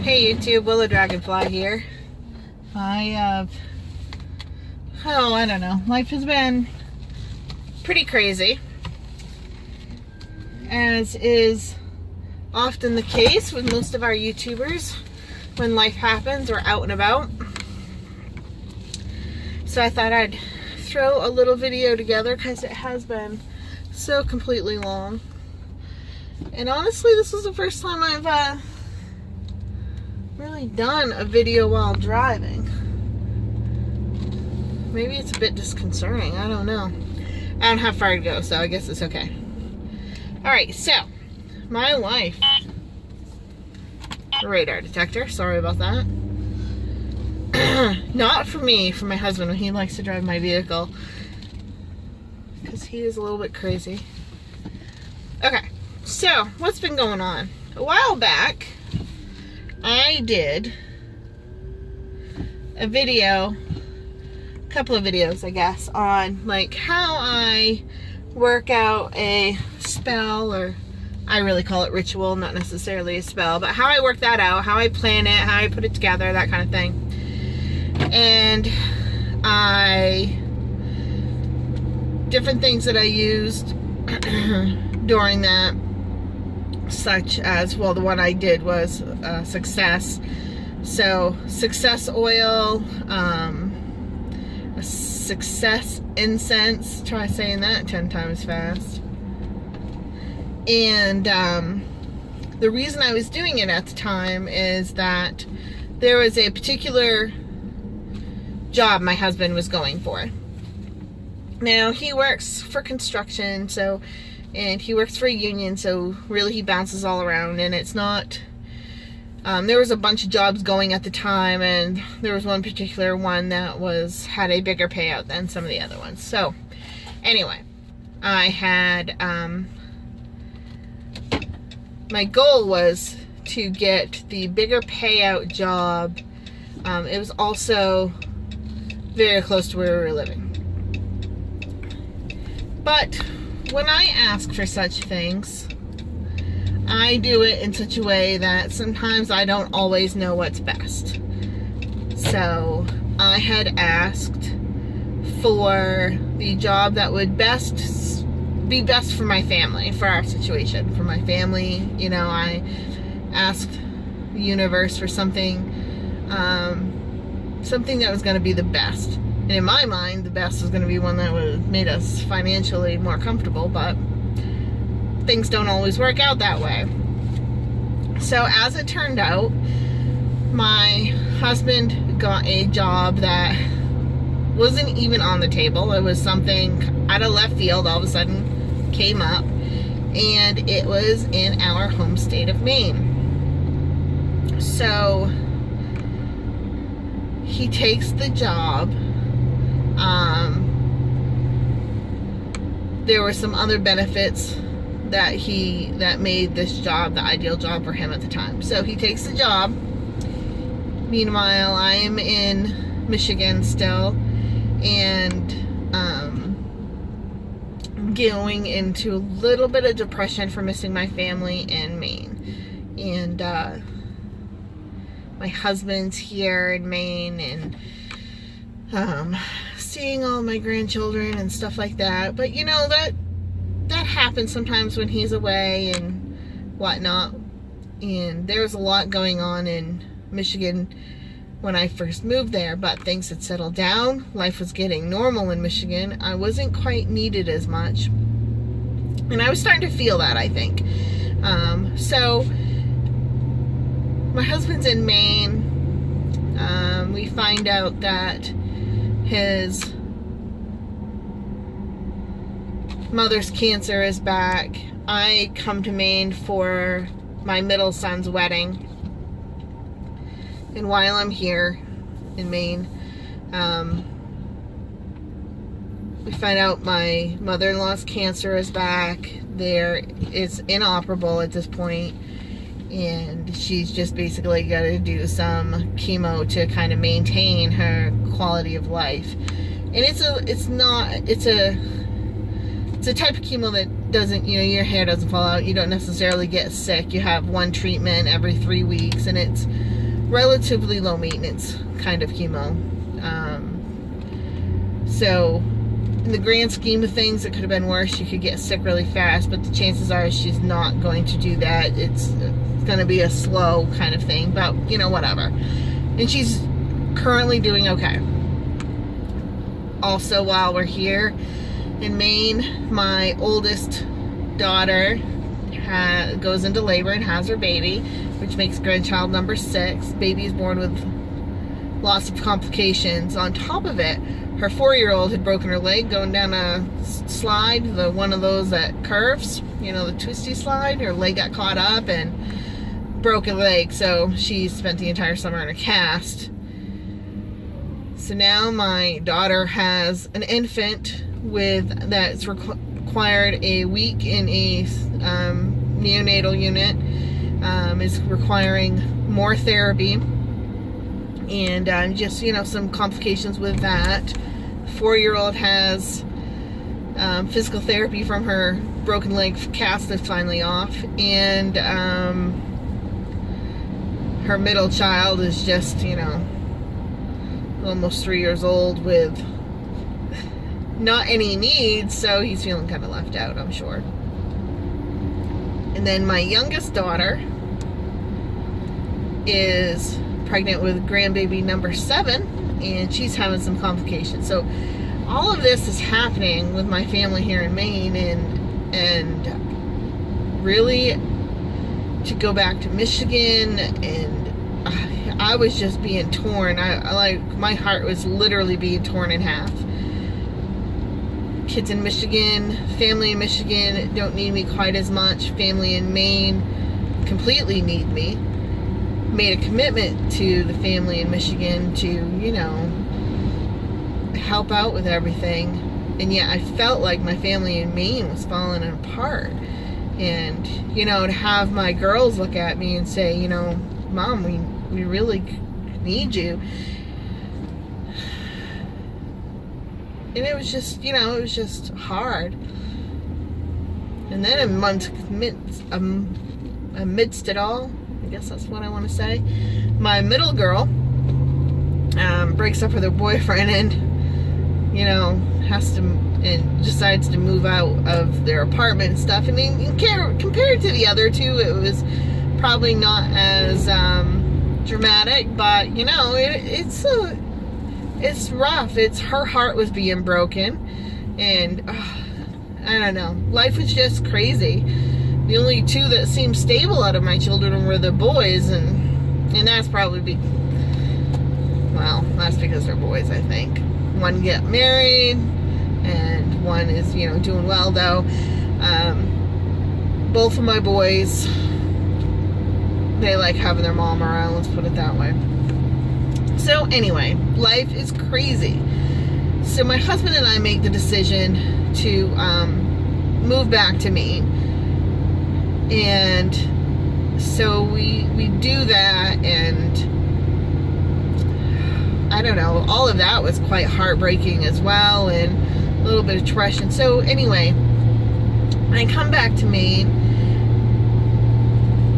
Hey YouTube, Willow Dragonfly here. I don't know. Life has been pretty crazy, as is often the case with most of our YouTubers when life happens or out and about. So I thought I'd throw a little video together because it has been so completely long. And honestly, this is the first time I've really done a video while driving. Maybe it's a bit disconcerting, I don't know. I don't have far to go, so I guess it's okay. Alright, so my life. Radar detector, sorry about that. Not for me, for my husband when he likes to drive my vehicle, because he is a little bit crazy. Okay, so what's been going on? A while back I did a video, a couple of videos I guess, on like how I work out a spell, or I really call it ritual, not necessarily a spell, but how I work that out, how I plan it, how I put it together, that kind of thing. And different things that I used during that, such as, well, the one I did was Success. So Success oil, a Success incense, try saying that 10 times fast. And the reason I was doing it at the time is that there was a particular job my husband was going for. Now, he works for construction, and he works for a union, so really he bounces all around, and it's not, there was a bunch of jobs going at the time, and there was one particular one that had a bigger payout than some of the other ones. So anyway, I had, my goal was to get the bigger payout job. It was also very close to where we were living. But when I ask for such things, I do it in such a way that sometimes I don't always know what's best. So I had asked for the job that would be best for my family, for our situation, for my family. You know, I asked the universe for something that was going to be the best. And in my mind, the best was going to be one that would have made us financially more comfortable, but things don't always work out that way. So as it turned out, my husband got a job that wasn't even on the table. It was something out of left field, all of a sudden came up, and it was in our home state of Maine. So he takes the job. There were some other benefits that made this job the ideal job for him at the time. So he takes the job. Meanwhile, I am in Michigan still, and going into a little bit of depression for missing my family in Maine. And my husband's here in Maine, and seeing all my grandchildren and stuff like that. But you know, that happens sometimes when he's away and whatnot. And there was a lot going on in Michigan when I first moved there, but things had settled down. Life was getting normal in Michigan. I wasn't quite needed as much, and I was starting to feel that, I think. So my husband's in Maine. We find out that his mother's cancer is back. I come to Maine for my middle son's wedding. And while I'm here in Maine, we find out my mother-in-law's cancer is back. It's inoperable at this point, and she's just basically got to do some chemo to kind of maintain her quality of life. And it's a type of chemo that doesn't, your hair doesn't fall out. You don't necessarily get sick. You have one treatment every 3 weeks, and it's relatively low maintenance kind of chemo. So in the grand scheme of things, it could have been worse. She could get sick really fast, but the chances are she's not going to do that. It's going to be a slow kind of thing, but you know, whatever. And she's currently doing okay. Also, while we're here in Maine, my oldest daughter goes into labor and has her baby, which makes grandchild number 6. Baby is born with lots of complications. On top of it, her 4-year-old had broken her leg going down a slide, one of those that curves, you know, the twisty slide. Her leg got caught up and broke a leg, so she spent the entire summer in a cast. So now my daughter has an infant that's required a week in a neonatal unit, is requiring more therapy, and just, you know, some complications with that. 4-year-old has physical therapy from her broken leg cast that's finally off, and her middle child is just, you know, almost 3 years old with not any needs, so he's feeling kind of left out, I'm sure. And then my youngest daughter is pregnant with grandbaby number 7, and she's having some complications. So all of this is happening with my family here in Maine, and really to go back to Michigan, and I was just being torn. My heart was literally being torn in half. Kids in Michigan, family in Michigan don't need me quite as much. Family in Maine completely need me. Made a commitment to the family in Michigan to, you know, help out with everything. And yet I felt like my family in Maine was falling apart. And, you know, to have my girls look at me and say, you know, Mom, we really need you. And it was just, you know, it was just hard. And then amidst it all, I guess that's what I want to say, my middle girl breaks up with her boyfriend and, you know, decides to move out of their apartment and stuff. And compared to the other two, it was probably not as dramatic, but, you know, it's rough. Her heart was being broken, and I don't know. Life was just crazy. The only two that seemed stable out of my children were the boys, and that's probably that's because they're boys, I think. One get married, and one is, you know, doing well, though. Both of my boys, they like having their mom around, let's put it that way. So anyway, life is crazy. So my husband and I make the decision to move back to Maine. And so we do that, and I don't know, all of that was quite heartbreaking as well, and a little bit of depression. So anyway, I come back to Maine,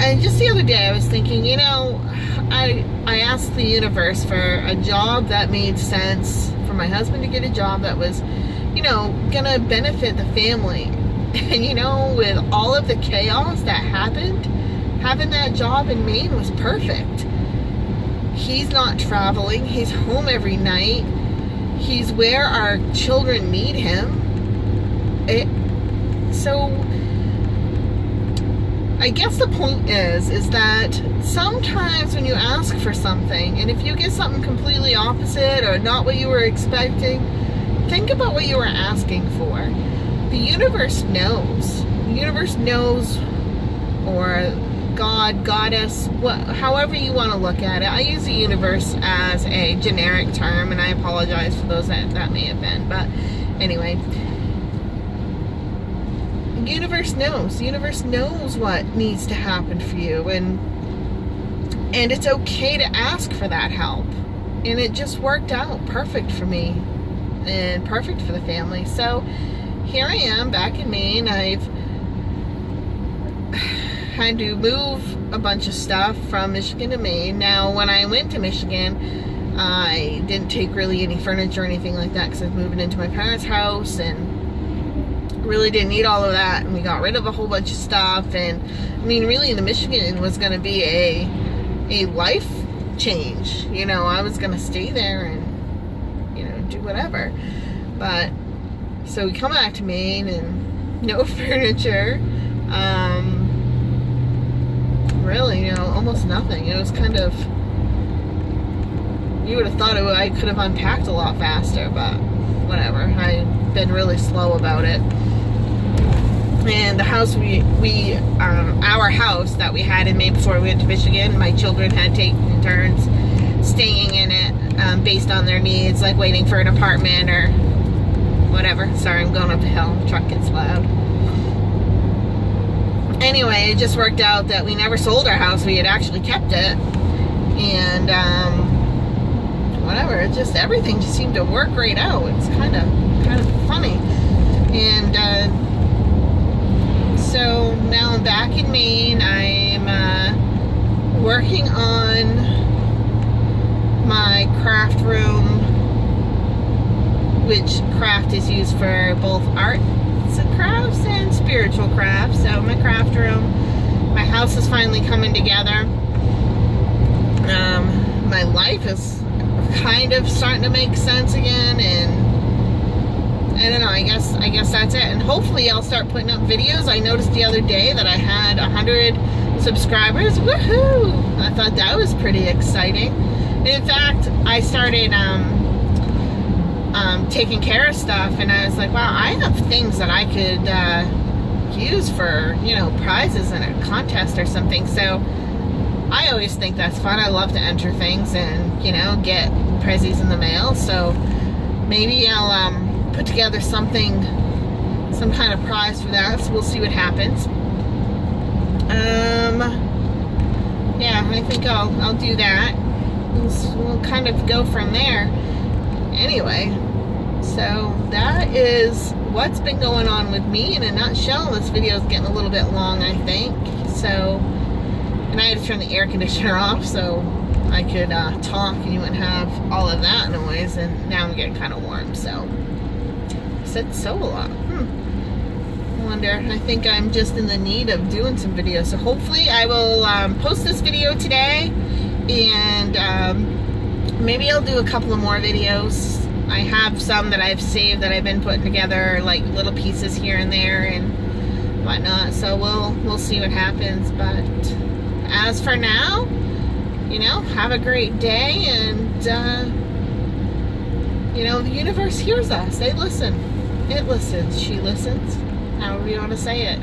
and just the other day I was thinking, you know, I asked the universe for a job that made sense, for my husband to get a job that was, you know, gonna benefit the family. And, you know, with all of the chaos that happened, having that job in Maine was perfect. He's not traveling. He's home every night. He's where our children need him. So I guess the point is that sometimes when you ask for something, and if you get something completely opposite or not what you were expecting, think about what you were asking for. The universe knows. The universe knows, or God, Goddess, however you want to look at it. I use the universe as a generic term, and I apologize for those that may have been. But anyway, the universe knows. The universe knows what needs to happen for you, and it's okay to ask for that help. And it just worked out perfect for me and perfect for the family. So here I am back in Maine. had to move a bunch of stuff from Michigan to Maine. Now, when I went to Michigan, I didn't take really any furniture or anything like that because I was moving into my parents' house and really didn't need all of that. And we got rid of a whole bunch of stuff. And I mean, really, the Michigan was going to be a life change. You know, I was going to stay there and, you know, do whatever. But so we come back to Maine and no furniture. Really, you know, almost nothing. It was kind of, you would have thought I could have unpacked a lot faster, but whatever. I've been really slow about it. And the house our house that we had in Maine before we went to Michigan, my children had taken turns staying in it based on their needs, like waiting for an apartment or whatever. Sorry, I'm going up a hill. The truck gets loud. Anyway, it just worked out that we never sold our house. We had actually kept it. And whatever, it just, everything just seemed to work right out. It's kind of funny. And so now I'm back in Maine. I'm working on my craft room, which craft is used for both arts and crafts and spiritual crafts. So my craft room, my house is finally coming together. My life is kind of starting to make sense again, and I don't know, I guess that's it. And hopefully I'll start putting up videos. I noticed the other day that I had 100 subscribers. Woohoo! I thought that was pretty exciting. And in fact, I started taking care of stuff, and I was like, wow, I have things that I could use for, you know, prizes in a contest or something. So I always think that's fun. I love to enter things and, you know, get prezzies in the mail. So maybe I'll put together some kind of prize for that. So we'll see what happens. Yeah, I think I'll do that. We'll kind of go from there. Anyway, so that is what's been going on with me in a nutshell. This video is getting a little bit long, I think. So, and I had to turn the air conditioner off so I could talk and you wouldn't have all of that noise. And now I'm getting kind of warm, so I said so a lot. I wonder, I think I'm just in the need of doing some videos. So hopefully I will post this video today, and maybe I'll do a couple of more videos. I have some that I've saved that I've been putting together, like little pieces here and there and whatnot. So we'll see what happens. But as for now, you know, have a great day, and you know, the universe hears us. They listen. It listens. She listens. However you want to say it.